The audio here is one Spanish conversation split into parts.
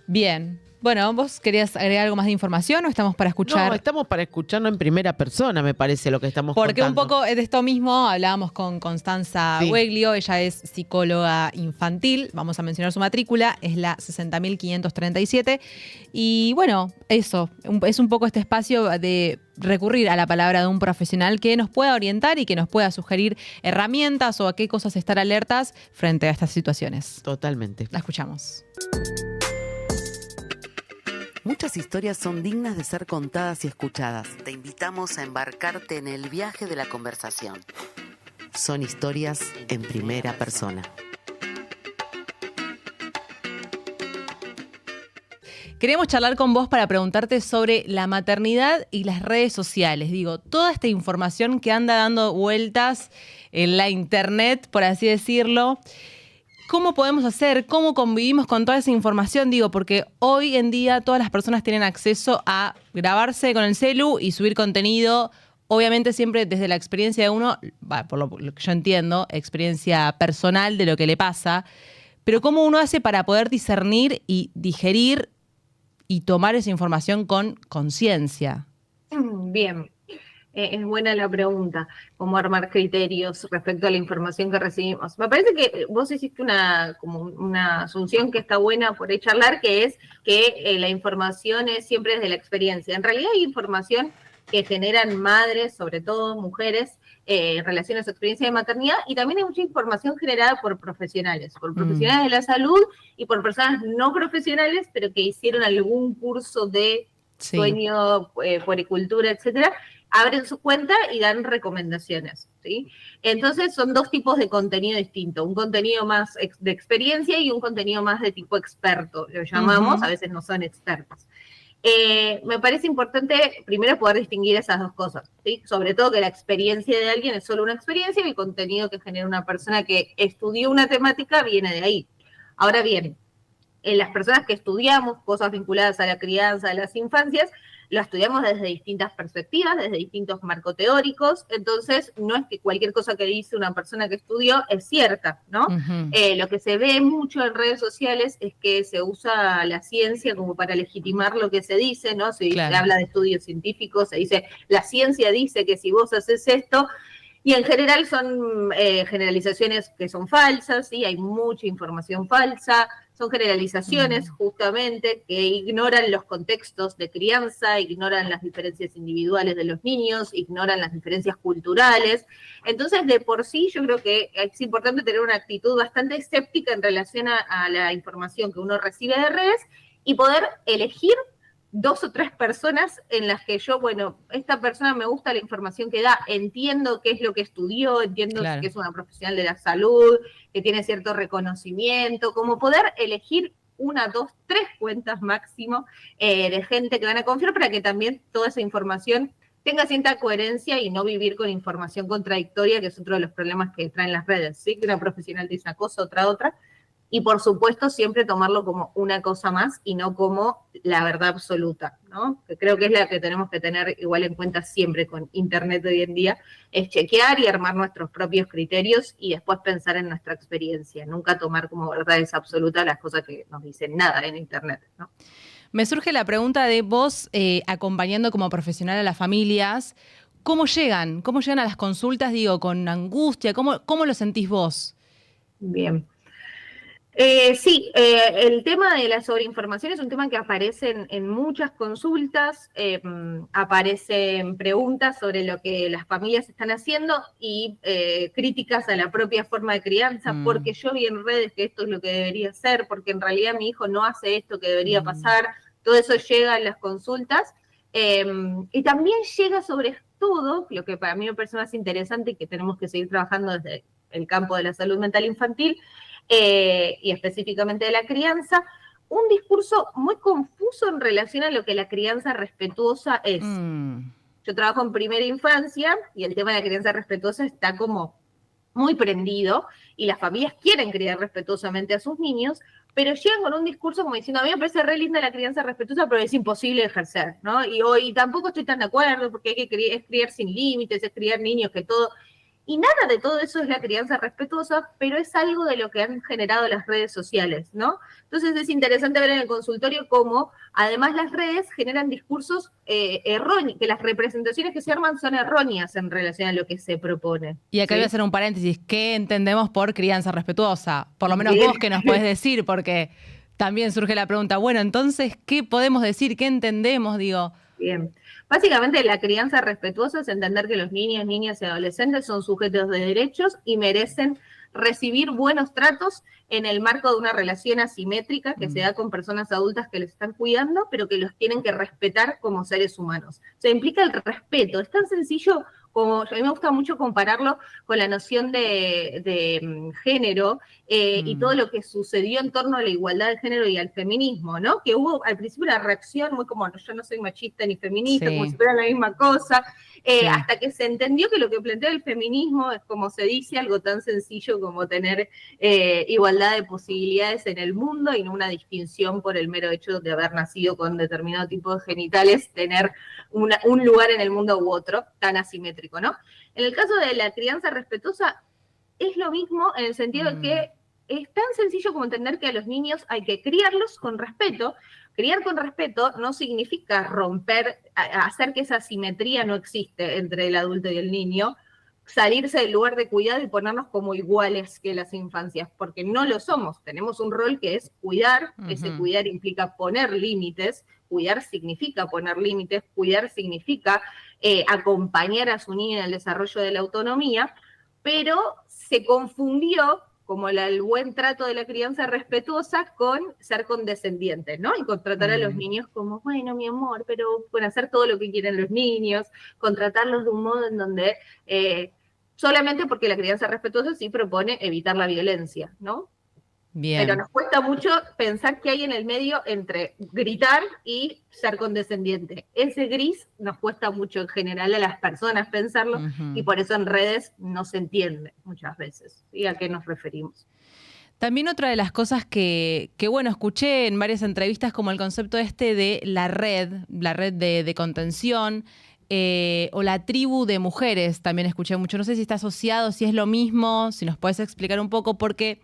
Bien. Bueno, ¿vos querías agregar algo más de información o estamos para No, escuchar? estamos para escucharlo en primera persona, me parece, lo que estamos Porque un contando. poco de esto mismo hablábamos con Constanza Sí. Weglio, ella es psicóloga infantil, vamos a mencionar su matrícula, es la 60.537. Y bueno, eso, es un poco este espacio de recurrir a la palabra de un profesional que nos pueda orientar y que nos pueda sugerir herramientas o a qué cosas estar alertas frente a estas situaciones. Totalmente. La escuchamos. Muchas historias son dignas de ser contadas y escuchadas. Te invitamos a embarcarte en el viaje de la conversación. Son historias en primera persona. Queremos charlar con vos para preguntarte sobre la maternidad y las redes sociales. Digo, toda esta información que anda dando vueltas en la internet, por así decirlo. ¿Cómo podemos hacer? ¿Cómo convivimos con toda esa información? Digo, porque hoy en día todas las personas tienen acceso a grabarse con el celu y subir contenido. Obviamente siempre desde la experiencia de uno, por lo que yo entiendo, experiencia personal de lo que le pasa. Pero ¿cómo uno hace para poder discernir y digerir y tomar esa información con conciencia? Bien, es buena la pregunta, cómo armar criterios respecto a la información que recibimos. Me parece que vos hiciste como una asunción que está buena por ahí charlar, que es que la información es siempre desde la experiencia. En realidad hay información que generan madres, sobre todo mujeres, en relación a su experiencia de maternidad, y también hay mucha información generada por profesionales de la salud y por personas no profesionales, pero que hicieron algún curso de sueño, puericultura, etcétera, abren su cuenta y dan recomendaciones, ¿sí? Entonces son dos tipos de contenido distinto, un contenido más de experiencia y un contenido más de tipo experto, lo llamamos, a veces no son expertos. Me parece importante primero poder distinguir esas dos cosas, ¿sí? Sobre todo que la experiencia de alguien es solo una experiencia y el contenido que genera una persona que estudió una temática viene de ahí. Ahora bien, en las personas que estudiamos cosas vinculadas a la crianza, a las infancias, lo estudiamos desde distintas perspectivas, desde distintos marcos teóricos, entonces no es que cualquier cosa que dice una persona que estudió es cierta, ¿no? Lo que se ve mucho en redes sociales es que se usa la ciencia como para legitimar lo que se dice, ¿no? Se habla de estudios científicos, se dice, la ciencia dice que si vos haces esto, y en general son generalizaciones que son falsas, ¿sí? Hay mucha información falsa, son generalizaciones justamente que ignoran los contextos de crianza, ignoran las diferencias individuales de los niños, ignoran las diferencias culturales. Entonces, de por sí, yo creo que es importante tener una actitud bastante escéptica en relación a la información que uno recibe de redes y poder elegir 2 o 3 personas en las que yo, bueno, esta persona me gusta la información que da, entiendo qué es lo que estudió, entiendo que es una profesional de la salud, que tiene cierto reconocimiento, como poder elegir 1, 2, 3 cuentas máximo de gente que van a confiar para que también toda esa información tenga cierta coherencia y no vivir con información contradictoria, que es otro de los problemas que traen las redes, ¿sí? Que una profesional dice una cosa, otra. Y por supuesto siempre tomarlo como una cosa más y no como la verdad absoluta, ¿no? Que creo que es la que tenemos que tener igual en cuenta siempre con internet hoy en día, es chequear y armar nuestros propios criterios y después pensar en nuestra experiencia, nunca tomar como verdades absolutas las cosas que nos dicen nada en internet, ¿no? Me surge la pregunta de vos, acompañando como profesional a las familias, ¿cómo llegan? ¿Cómo llegan a las consultas? Digo, con angustia, ¿cómo lo sentís vos? Bien. Sí, el tema de la sobreinformación es un tema que aparece en muchas consultas, aparecen preguntas sobre lo que las familias están haciendo y críticas a la propia forma de crianza, porque yo vi en redes que esto es lo que debería ser, porque en realidad mi hijo no hace esto que debería pasar, todo eso llega en las consultas, y también llega sobre todo, lo que para mí me parece más interesante y que tenemos que seguir trabajando desde el campo de la salud mental infantil, y específicamente de la crianza, un discurso muy confuso en relación a lo que la crianza respetuosa es. Yo trabajo en primera infancia y el tema de la crianza respetuosa está como muy prendido y las familias quieren criar respetuosamente a sus niños, pero llegan con un discurso como diciendo, a mí me parece re linda la crianza respetuosa, pero es imposible ejercer, ¿no? Y tampoco estoy tan de acuerdo porque hay que criar sin límites, es criar niños que todo... Y nada de todo eso es la crianza respetuosa, pero es algo de lo que han generado las redes sociales, ¿no? Entonces es interesante ver en el consultorio cómo, además, las redes generan discursos erróneos, que las representaciones que se arman son erróneas en relación a lo que se propone. Y acá ¿sí? voy a hacer un paréntesis. ¿Qué entendemos por crianza respetuosa? Por lo menos Bien. vos que nos podés decir, porque también surge la pregunta, bueno, entonces, ¿qué podemos decir? ¿Qué entendemos? Digo, Bien. Básicamente, la crianza respetuosa es entender que los niños, niñas y adolescentes son sujetos de derechos y merecen recibir buenos tratos en el marco de una relación asimétrica que se da con personas adultas que les están cuidando, pero que los tienen que respetar como seres humanos. O sea, implica el respeto. Es tan sencillo como, a mí me gusta mucho compararlo con la noción de género y todo lo que sucedió en torno a la igualdad de género y al feminismo, ¿no? Que hubo al principio una reacción muy como, yo no soy machista ni feminista, Sí. como si fueran la misma cosa, Sí. hasta que se entendió que lo que plantea el feminismo es, como se dice, algo tan sencillo como tener igualdad de posibilidades en el mundo y no una distinción por el mero hecho de haber nacido con determinado tipo de genitales, tener un lugar en el mundo u otro, tan asimétrico, ¿no? En el caso de la crianza respetuosa, es lo mismo en el sentido de que es tan sencillo como entender que a los niños hay que criarlos con respeto. Criar con respeto no significa romper, hacer que esa asimetría no existe entre el adulto y el niño, salirse del lugar de cuidado y ponernos como iguales que las infancias, porque no lo somos. Tenemos un rol que es cuidar, ese cuidar implica poner límites, cuidar significa poner límites, cuidar significa acompañar a su niño en el desarrollo de la autonomía, pero se confundió como el buen trato de la crianza respetuosa con ser condescendiente, ¿no? Y con tratar a los niños como, bueno, mi amor, pero con hacer todo lo que quieren los niños, con tratarlos de un modo en donde solamente porque la crianza respetuosa sí propone evitar la violencia, ¿no? bien. Pero nos cuesta mucho pensar qué hay en el medio entre gritar y ser condescendiente. Ese gris nos cuesta mucho en general a las personas pensarlo y por eso en redes no se entiende muchas veces. ¿Sí? ¿A qué nos referimos? También otra de las cosas que, bueno, escuché en varias entrevistas como el concepto de la red de contención, o la tribu de mujeres, también escuché mucho. No sé si está asociado, si es lo mismo, si nos puedes explicar un poco, porque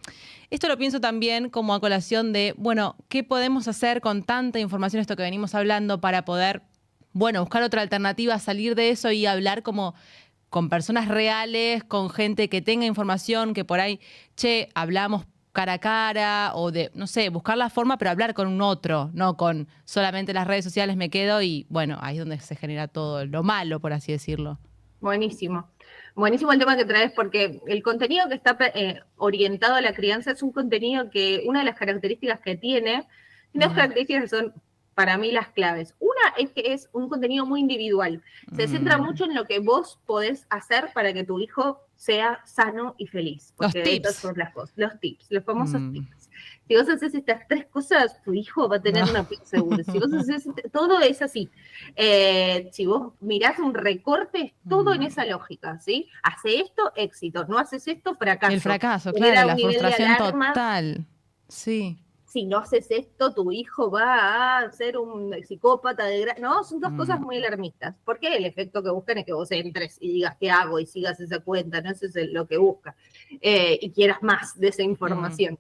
esto lo pienso también como a colación de, bueno, ¿qué podemos hacer con tanta información, esto que venimos hablando, para poder, bueno, buscar otra alternativa, salir de eso y hablar como con personas reales, con gente que tenga información, que por ahí, hablamos cara a cara, o de, no sé, buscar la forma, pero hablar con un otro, no con solamente las redes sociales me quedo y, bueno, ahí es donde se genera todo lo malo, por así decirlo. Buenísimo. Buenísimo el tema que traes, porque el contenido que está orientado a la crianza es un contenido que una de las características que tiene, unas características que son para mí las claves. Una es que es un contenidio muy individual. Se centra mucho en lo que vos podés hacer para que tu hijo sea sano y feliz. Los Porque tips. estas son las cosas, los tips, los famosos tips. Si vos haces estas 3 cosas, tu hijo va a tener una piel segura. Si vos haces, todo es así. Si vos mirás un recorte, todo en esa lógica, ¿sí? Hace esto, éxito. No haces esto, fracaso. El fracaso, Genera claro, la un nivel de frustración alarma. total. Sí. Si no haces esto, tu hijo va a ser un psicópata no, son 2 cosas muy alarmistas. Porque el efecto que buscan es que vos entres y digas qué hago y sigas esa cuenta, no eso es lo que busca. Y quieras más de esa información.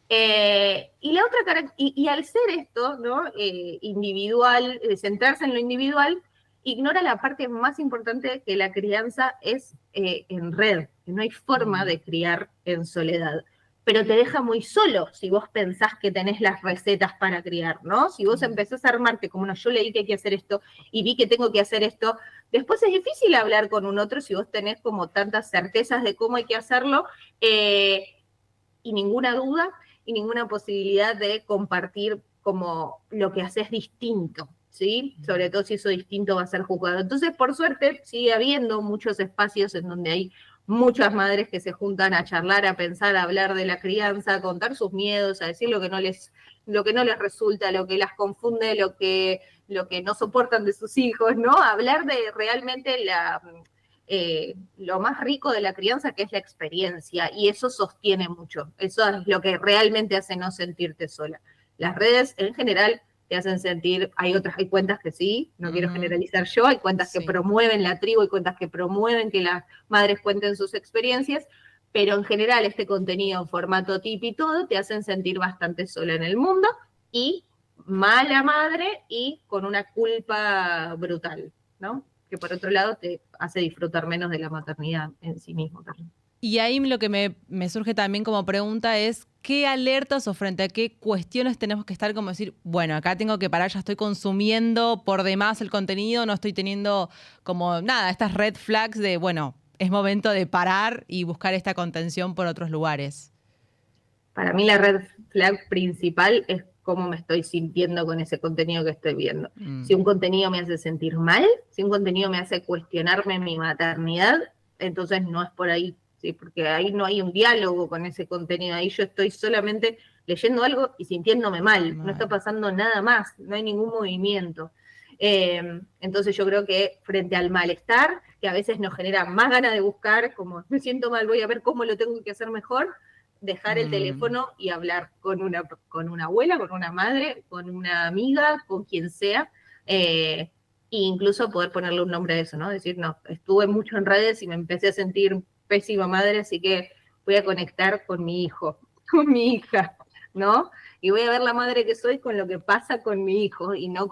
Y la otra y al ser esto, ¿no? Individual, centrarse en lo individual, ignora la parte más importante que la crianza es en red, que no hay forma de criar en soledad. Pero te deja muy solo si vos pensás que tenés las recetas para criar, ¿no? Si vos empezás a armarte como, no, yo leí que hay que hacer esto y vi que tengo que hacer esto, después es difícil hablar con un otro si vos tenés como tantas certezas de cómo hay que hacerlo y ninguna duda y ninguna posibilidad de compartir como lo que haces distinto, ¿sí? Sobre todo si eso distinto va a ser juzgado. Entonces, por suerte, sigue habiendo muchos espacios en donde hay muchas madres que se juntan a charlar, a pensar, a hablar de la crianza, a contar sus miedos, a decir lo que no les resulta, lo que las confunde, lo que no soportan de sus hijos, ¿no? Hablar de realmente lo más rico de la crianza, que es la experiencia, y eso sostiene mucho. Eso es lo que realmente hace no sentirte sola. Las redes, en general, te hacen sentir, hay cuentas que sí, no quiero Ujú. generalizar yo, hay cuentas que Sí. promueven la tribu, hay cuentas que promueven que las madres cuenten sus experiencias, pero en general este contenido en formato tip y todo te hacen sentir bastante sola en el mundo y mala madre y con una culpa brutal, ¿no? Que por otro lado te hace disfrutar menos de la maternidad en sí mismo también. Y ahí lo que me surge también como pregunta es, ¿qué alertas o frente a qué cuestiones tenemos que estar como decir, bueno, acá tengo que parar, ya estoy consumiendo por demás el contenido, no estoy teniendo como nada, estas red flags de, bueno, es momento de parar y buscar esta contención por otros lugares? Para mí la red flag principal es cómo me estoy sintiendo con ese contenido que estoy viendo. Si un contenido me hace sentir mal, si un contenido me hace cuestionarme mi maternidad, entonces no es por ahí, ¿sí? Porque ahí no hay un diálogo con ese contenido, ahí yo estoy solamente leyendo algo y sintiéndome mal, no está pasando nada más, no hay ningún movimiento. Entonces yo creo que frente al malestar, que a veces nos genera más ganas de buscar, como me siento mal, voy a ver cómo lo tengo que hacer mejor, dejar el teléfono y hablar con una abuela, con una madre, con una amiga, con quien sea, e incluso poder ponerle un nombre a eso, ¿no? Decir, no, estuve mucho en redes y me empecé a sentir pésima madre, así que voy a conectar con mi hijo, con mi hija, ¿no? Y voy a ver la madre que soy con lo que pasa con mi hijo y no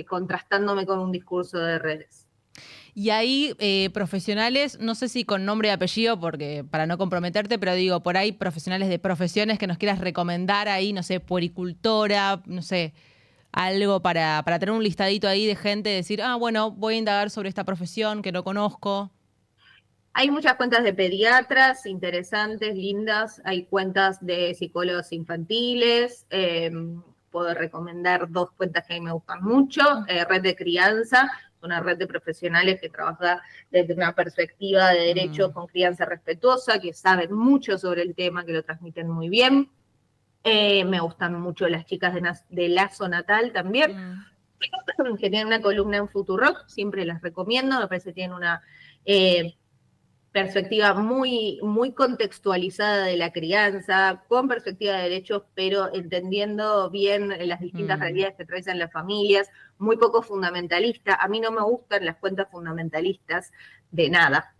contrastándome con un discurso de redes. Y ahí profesionales, no sé si con nombre y apellido, porque para no comprometerte, pero digo, por ahí profesionales de profesiones que nos quieras recomendar ahí, no sé, puericultora, no sé, algo para tener un listadito ahí de gente, decir, bueno, voy a indagar sobre esta profesión que no conozco. Hay muchas cuentas de pediatras interesantes, lindas, hay cuentas de psicólogos infantiles, puedo recomendar 2 cuentas que a mí me gustan mucho, Red de Crianza, una red de profesionales que trabaja desde una perspectiva de derechos con crianza respetuosa, que saben mucho sobre el tema, que lo transmiten muy bien. Me gustan mucho las chicas de Lazo Natal también, que tienen una columna en Futurock, siempre las recomiendo, me parece que tienen una perspectiva muy, muy contextualizada de la crianza, con perspectiva de derechos, pero entendiendo bien las distintas realidades que atraviesan las familias, muy poco fundamentalista. A mí no me gustan las cuentas fundamentalistas de nada,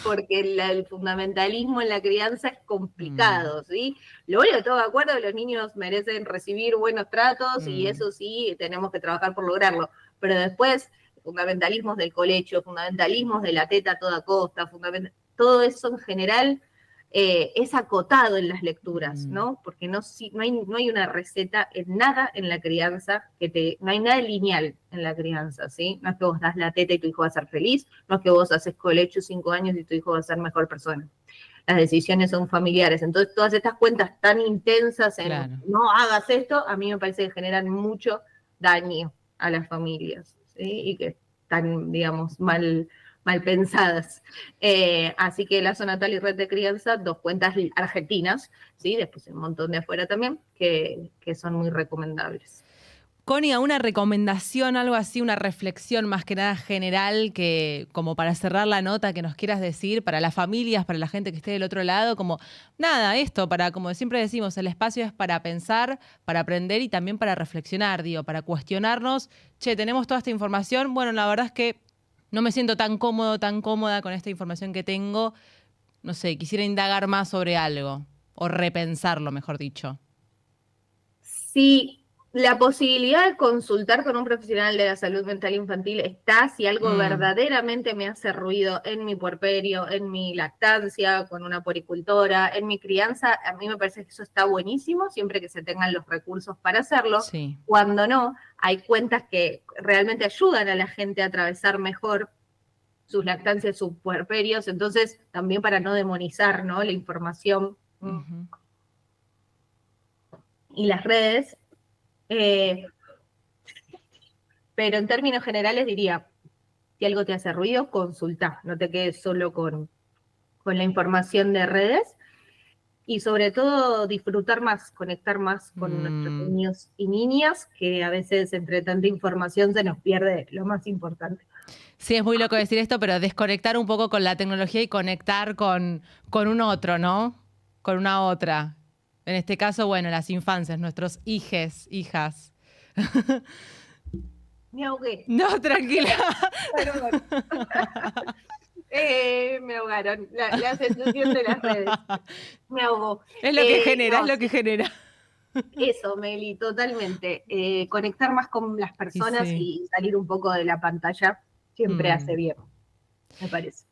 porque el fundamentalismo en la crianza es complicado, ¿sí? Lo único que estoy de acuerdo, los niños merecen recibir buenos tratos y eso sí, tenemos que trabajar por lograrlo, pero después fundamentalismos del colecho, fundamentalismos de la teta a toda costa, todo eso en general es acotado en las lecturas, ¿no? Porque no hay una receta en nada en la crianza, no hay nada lineal en la crianza, ¿sí? No es que vos das la teta y tu hijo va a ser feliz, no es que vos haces colecho 5 años y tu hijo va a ser mejor persona. Las decisiones son familiares. Entonces, todas estas cuentas tan intensas en Claro. no hagas esto, a mí me parece que generan mucho daño a las familias, ¿sí? Y que están, digamos, mal pensadas. Así que Lazo Natal y Red de Crianza, 2 cuentas argentinas, ¿sí? Después hay un montón de afuera también, que son muy recomendables. Connie, una recomendación, algo así, una reflexión más que nada general, que como para cerrar la nota que nos quieras decir, para las familias, para la gente que esté del otro lado, como nada, esto, para, como siempre decimos, el espacio es para pensar, para aprender y también para reflexionar, digo, para cuestionarnos, che, tenemos toda esta información, bueno, la verdad es que no me siento tan cómodo, tan cómoda con esta información que tengo, no sé, quisiera indagar más sobre algo, o repensarlo, mejor dicho. Sí. La posibilidad de consultar con un profesional de la salud mental infantil está si algo verdaderamente me hace ruido en mi puerperio, en mi lactancia, con una puericultora, en mi crianza. A mí me parece que eso está buenísimo, siempre que se tengan los recursos para hacerlo. Sí. Cuando no, hay cuentas que realmente ayudan a la gente a atravesar mejor sus lactancias, sus puerperios. Entonces, también para no demonizar, ¿no?, la información y las redes. Pero en términos generales diría, si algo te hace ruido, consulta, no te quedes solo con la información de redes y sobre todo disfrutar más, conectar más con nuestros niños y niñas, que a veces entre tanta información se nos pierde lo más importante. Sí, es muy loco decir esto, pero desconectar un poco con la tecnología y conectar con un otro, ¿no? Con una otra. En este caso, bueno, las infancias, nuestros hijes, hijas. Me ahogué. No, tranquila. Perdón. Me ahogaron. La sensación de las redes. Me ahogó. Es lo que genera, no, es lo que genera. Eso, Meli, totalmente. Conectar más con las personas sí. y salir un poco de la pantalla siempre hace bien, me parece.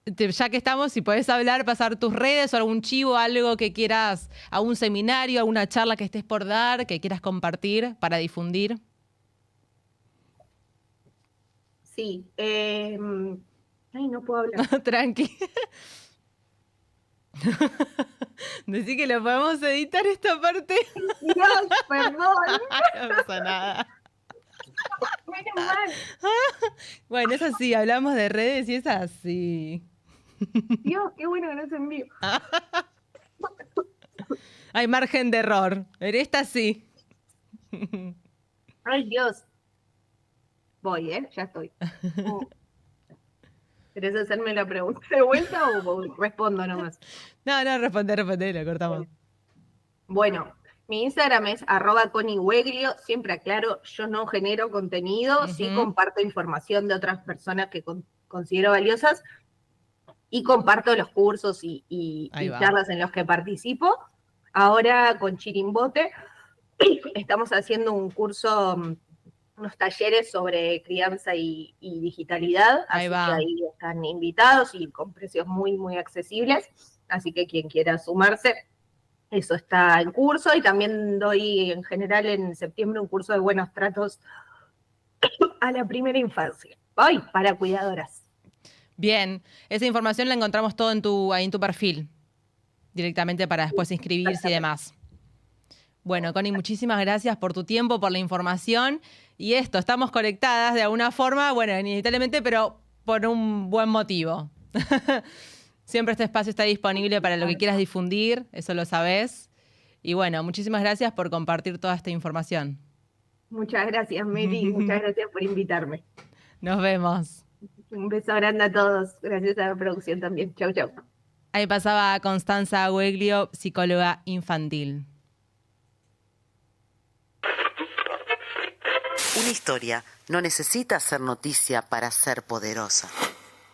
Ya que estamos, si podés hablar, pasar tus redes o algún chivo, algo que quieras, algún seminario, alguna charla que estés por dar, que quieras compartir para difundir. Sí. Ay, no puedo hablar. Tranqui. Decí que lo podemos editar esta parte. Dios, perdón. No pasa nada. Menos mal. Bueno, es así, hablamos de redes y es así. Dios, qué bueno que no se envió. Hay margen de error. En esta sí. Ay, Dios. Voy, ya estoy. ¿Querés hacerme la pregunta de vuelta o respondo nomás? No, responde, lo cortamos. Bueno, mi Instagram es @coniweglio. Siempre aclaro, yo no genero contenido, sí comparto información de otras personas que considero valiosas y comparto los cursos y charlas en los que participo. Ahora con Chirimbote estamos haciendo un curso, unos talleres sobre crianza y digitalidad, así que ahí están invitados y con precios muy, muy accesibles, así que quien quiera sumarse, eso está en curso, y también doy en general en septiembre un curso de buenos tratos a la primera infancia, para cuidadoras. Bien, esa información la encontramos todo ahí en tu perfil, directamente para después inscribirse y demás. Bueno, Connie, muchísimas gracias por tu tiempo, por la información. Y estamos conectadas de alguna forma, bueno, inevitablemente, pero por un buen motivo. Siempre este espacio está disponible para lo que quieras difundir, eso lo sabés. Y bueno, muchísimas gracias por compartir toda esta información. Muchas gracias, Meli, muchas gracias por invitarme. Nos vemos. Un beso grande a todos, gracias a la producción también. Chau, chau. Ahí pasaba Constanza Weglio, psicóloga infantil. Una historia no necesita ser noticia para ser poderosa.